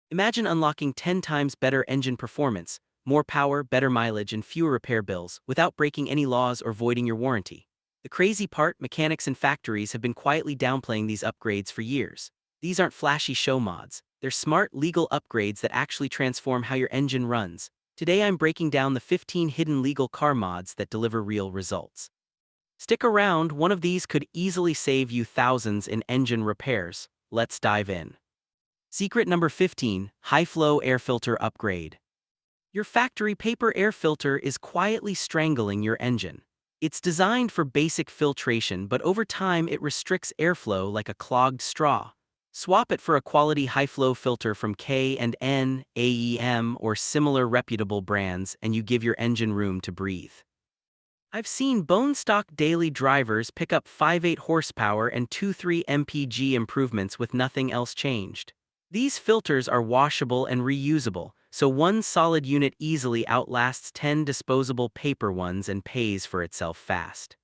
Imagine unlocking 10 times better engine performance, more power, better mileage, and fewer repair bills without breaking any laws or voiding your warranty. The crazy part, mechanics and factories have been quietly downplaying these upgrades for years. These aren't flashy show mods. They're smart, legal upgrades that actually transform how your engine runs. Today I'm breaking down the 15 hidden legal car mods that deliver real results. Stick around, one of these could easily save you thousands in engine repairs. Let's dive in. Secret number 15, high-flow air filter upgrade. Your factory paper air filter is quietly strangling your engine. It's designed for basic filtration, but over time it restricts airflow like a clogged straw. Swap it for a quality high-flow filter from K&N, AEM, or similar reputable brands, and you give your engine room to breathe. I've seen bone-stock daily drivers pick up 5.8 horsepower and 2.3 mpg improvements with nothing else changed. These filters are washable and reusable, so one solid unit easily outlasts 10 disposable paper ones and pays for itself fast.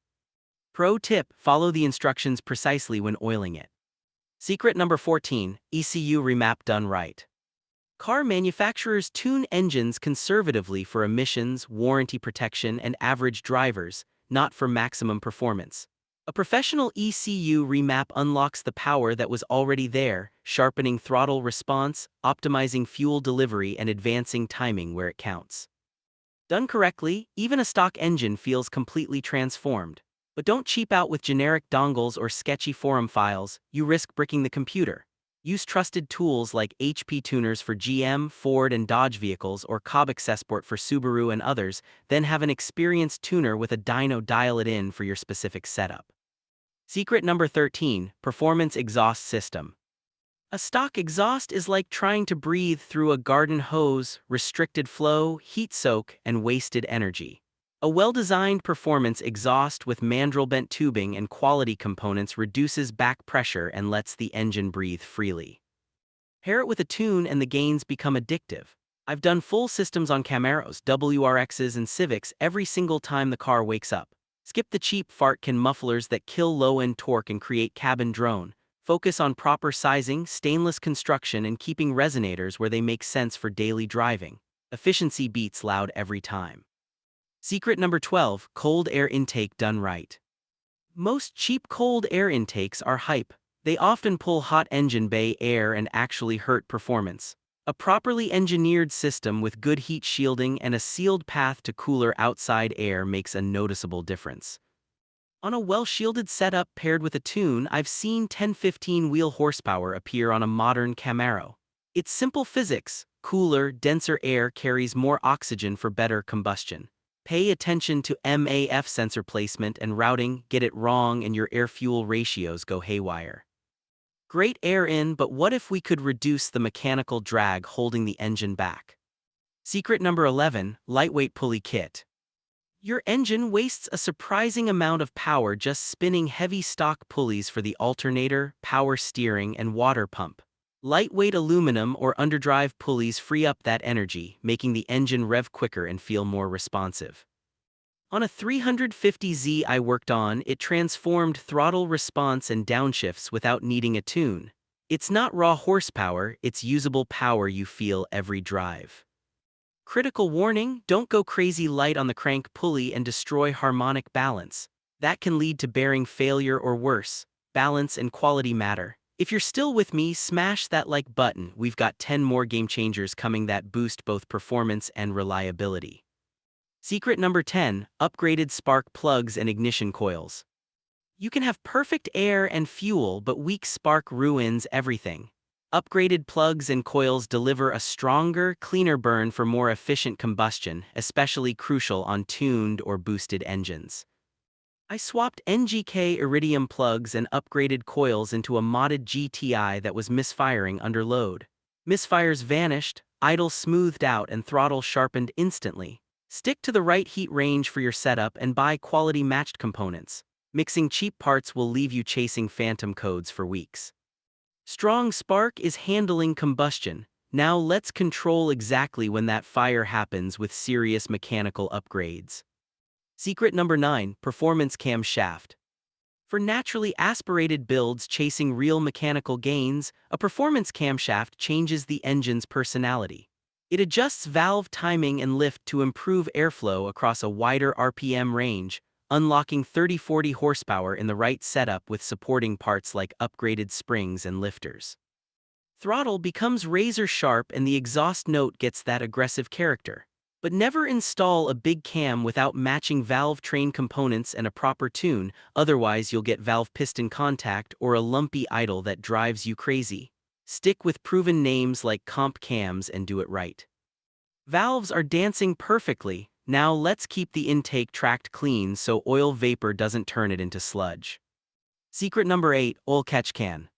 Pro tip: follow the instructions precisely when oiling it. Secret number 14, ECU remap done right. Car manufacturers tune engines conservatively for emissions, warranty protection, and average drivers, not for maximum performance. A professional ECU remap unlocks the power that was already there, sharpening throttle response, optimizing fuel delivery, and advancing timing where it counts. Done correctly, even a stock engine feels completely transformed. But don't cheap out with generic dongles or sketchy forum files, you risk bricking the computer. Use trusted tools like HP tuners for GM, Ford, and Dodge vehicles, or Cobb Accessport for Subaru and others, then have an experienced tuner with a dyno dial it in for your specific setup. Secret number 13, performance exhaust system. A stock exhaust is like trying to breathe through a garden hose: restricted flow, heat soak, and wasted energy. A well-designed performance exhaust with mandrel-bent tubing and quality components reduces back pressure and lets the engine breathe freely. Pair it with a tune and the gains become addictive. I've done full systems on Camaros, WRXs, and Civics every single time the car wakes up. Skip the cheap fart-can mufflers that kill low-end torque and create cabin drone. Focus on proper sizing, stainless construction, and keeping resonators where they make sense for daily driving. Efficiency beats loud every time. Secret number 12, cold air intake done right. Most cheap cold air intakes are hype. They often pull hot engine bay air and actually hurt performance. A properly engineered system with good heat shielding and a sealed path to cooler outside air makes a noticeable difference. On a well-shielded setup paired with a tune, I've seen 10-15 wheel horsepower appear on a modern Camaro. It's simple physics: cooler, denser air carries more oxygen for better combustion. Pay attention to MAF sensor placement and routing. Get it wrong and your air-fuel ratios go haywire. Great air in, but what if we could reduce the mechanical drag holding the engine back? Secret number 11, lightweight pulley kit. Your engine wastes a surprising amount of power just spinning heavy stock pulleys for the alternator, power steering, and water pump. Lightweight aluminum or underdrive pulleys free up that energy, making the engine rev quicker and feel more responsive. On a 350Z I worked on, it transformed throttle response and downshifts without needing a tune. It's not raw horsepower, it's usable power you feel every drive. Critical warning: don't go crazy light on the crank pulley and destroy harmonic balance. That can lead to bearing failure or worse. Balance and quality matter. If you're still with me, smash that like button. We've got 10 more game changers coming that boost both performance and reliability. Secret number 10, upgraded spark plugs and ignition coils. You can have perfect air and fuel, but weak spark ruins everything. Upgraded plugs and coils deliver a stronger, cleaner burn for more efficient combustion, especially crucial on tuned or boosted engines. I swapped NGK iridium plugs and upgraded coils into a modded GTI that was misfiring under load. Misfires vanished, idle smoothed out, and throttle sharpened instantly. Stick to the right heat range for your setup and buy quality matched components. Mixing cheap parts will leave you chasing phantom codes for weeks. Strong spark is handling combustion. Now let's control exactly when that fire happens with serious mechanical upgrades. Secret number 9, performance camshaft. For naturally aspirated builds chasing real mechanical gains, a performance camshaft changes the engine's personality. It adjusts valve timing and lift to improve airflow across a wider RPM range, unlocking 30–40 horsepower in the right setup with supporting parts like upgraded springs and lifters. Throttle becomes razor sharp and the exhaust note gets that aggressive character. But never install a big cam without matching valve train components and a proper tune, otherwise you'll get valve piston contact or a lumpy idle that drives you crazy. Stick with proven names like Comp Cams and do it right. Valves are dancing perfectly, now let's keep the intake tracked clean so oil vapor doesn't turn it into sludge. Secret number 8, oil catch can.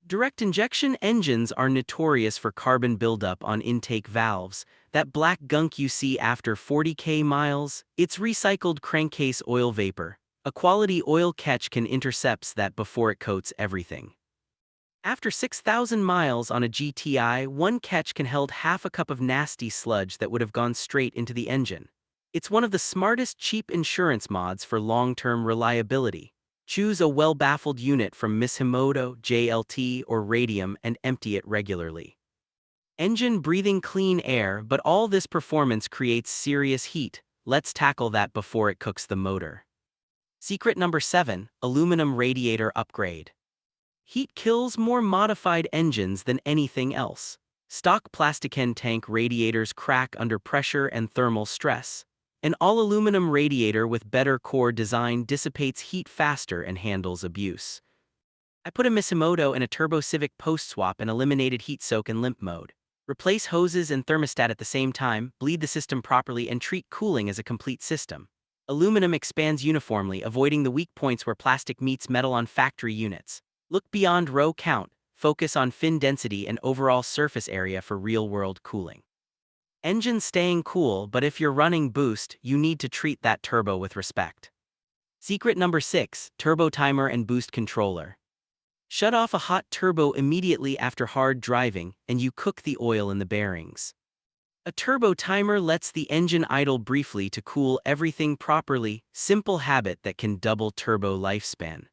Direct injection engines are notorious for carbon buildup on intake valves. That black gunk you see after 40k miles, it's recycled crankcase oil vapor. A quality oil catch can intercepts that before it coats everything. After 6,000 miles on a GTI, one catch can hold half a cup of nasty sludge that would have gone straight into the engine. It's one of the smartest cheap insurance mods for long-term reliability. Choose a well-baffled unit from Mishimoto, JLT, or Radium and empty it regularly. Engine breathing clean air, but all this performance creates serious heat. Let's tackle that before it cooks the motor. Secret number 7, aluminum radiator upgrade. Heat kills more modified engines than anything else. Stock Plastiken tank radiators crack under pressure and thermal stress. An all-aluminum radiator with better core design dissipates heat faster and handles abuse. I put a Mishimoto in a Turbo Civic post-swap and eliminated heat soak and limp mode. Replace hoses and thermostat at the same time, bleed the system properly, and treat cooling as a complete system. Aluminum expands uniformly, avoiding the weak points where plastic meets metal on factory units. Look beyond row count, focus on fin density and overall surface area for real-world cooling. Engine staying cool, but if you're running boost, you need to treat that turbo with respect. Secret number 6, turbo timer and boost controller. Shut off a hot turbo immediately after hard driving, and you cook the oil in the bearings. A turbo timer lets the engine idle briefly to cool everything properly, simple habit that can double turbo lifespan.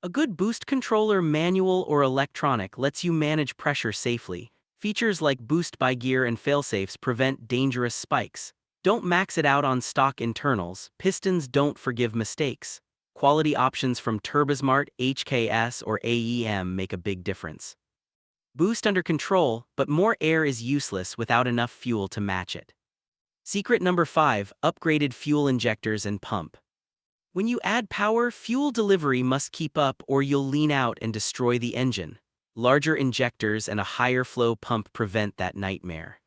A good boost controller, manual or electronic, lets you manage pressure safely. Features like boost by gear and failsafes prevent dangerous spikes. Don't max it out on stock internals, pistons don't forgive mistakes. Quality options from Turbosmart, HKS, or AEM make a big difference. Boost under control, but more air is useless without enough fuel to match it. Secret number 5, upgraded fuel injectors and pump. When you add power, fuel delivery must keep up or you'll lean out and destroy the engine. Larger injectors and a higher flow pump prevent that nightmare.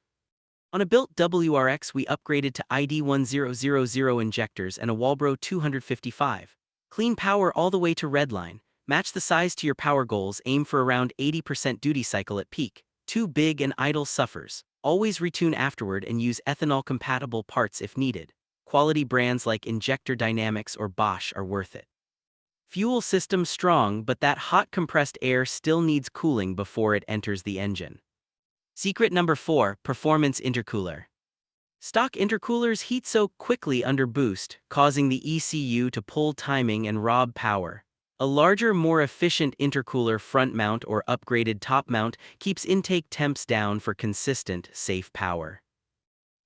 On a built WRX, we upgraded to ID1000 injectors and a Walbro 255. Clean power all the way to redline. Match the size to your power goals, aim for around 80% duty cycle at peak. Too big and idle suffers. Always retune afterward and use ethanol-compatible parts if needed. Quality brands like Injector Dynamics or Bosch are worth it. Fuel system strong, but that hot compressed air still needs cooling before it enters the engine. Secret number 4, performance intercooler. Stock intercoolers heat soak quickly under boost, causing the ECU to pull timing and rob power. A larger, more efficient intercooler front mount or upgraded top mount keeps intake temps down for consistent, safe power.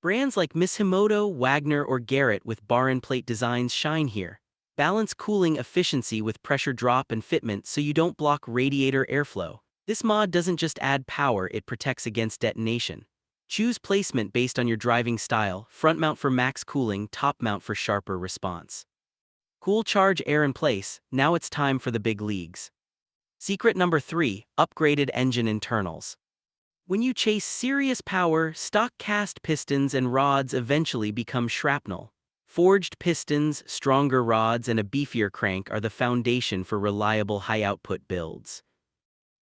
Brands like Mishimoto, Wagner, or Garrett with bar and plate designs shine here. Balance cooling efficiency with pressure drop and fitment so you don't block radiator airflow. This mod doesn't just add power, it protects against detonation. Choose placement based on your driving style, front mount for max cooling, top mount for sharper response. Cool charge air in place, now it's time for the big leagues. Secret number 3, upgraded engine internals. When you chase serious power, stock cast pistons and rods eventually become shrapnel. Forged pistons, stronger rods, and a beefier crank are the foundation for reliable high-output builds.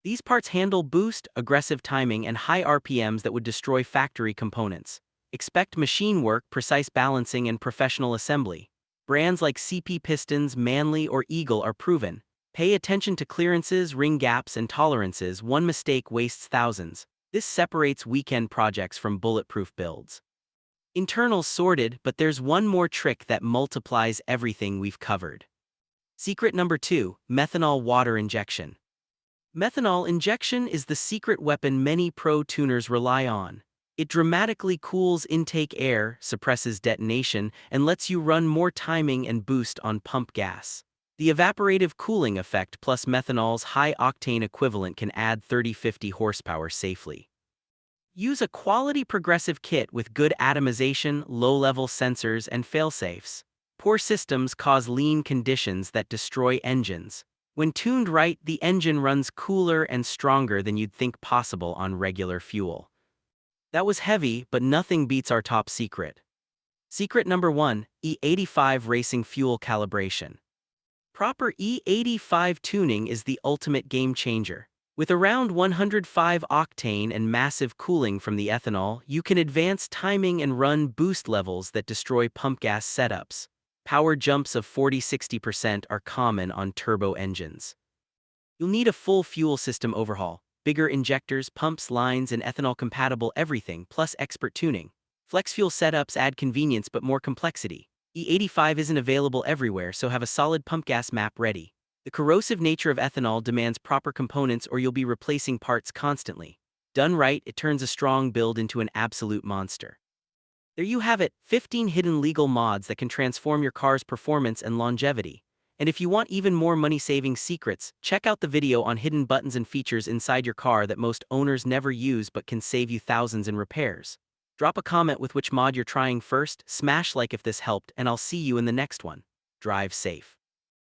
These parts handle boost, aggressive timing, and high RPMs that would destroy factory components. Expect machine work, precise balancing, and professional assembly. Brands like CP Pistons, Manley, or Eagle are proven. Pay attention to clearances, ring gaps, and tolerances. One mistake wastes thousands. This separates weekend projects from bulletproof builds. Internals sorted, but there's one more trick that multiplies everything we've covered. Secret number 2, methanol water injection. Methanol injection is the secret weapon many pro tuners rely on. It dramatically cools intake air, suppresses detonation, and lets you run more timing and boost on pump gas. The evaporative cooling effect plus methanol's high-octane equivalent can add 30-50 horsepower safely. Use a quality progressive kit with good atomization, low-level sensors, and failsafes. Poor systems cause lean conditions that destroy engines. When tuned right, the engine runs cooler and stronger than you'd think possible on regular fuel. That was heavy, but nothing beats our top secret. Secret number 1, E85 racing fuel calibration. Proper E85 tuning is the ultimate game changer. With around 105 octane and massive cooling from the ethanol, you can advance timing and run boost levels that destroy pump gas setups. Power jumps of 40–60% are common on turbo engines. You'll need a full fuel system overhaul, bigger injectors, pumps, lines, and ethanol-compatible everything, plus expert tuning. Flex fuel setups add convenience but more complexity. E85 isn't available everywhere, so have a solid pump gas map ready. The corrosive nature of ethanol demands proper components or you'll be replacing parts constantly. Done right, it turns a strong build into an absolute monster. There you have it, 15 hidden legal mods that can transform your car's performance and longevity. And if you want even more money-saving secrets, check out the video on hidden buttons and features inside your car that most owners never use but can save you thousands in repairs. Drop a comment with which mod you're trying first, smash like if this helped, and I'll see you in the next one. Drive safe.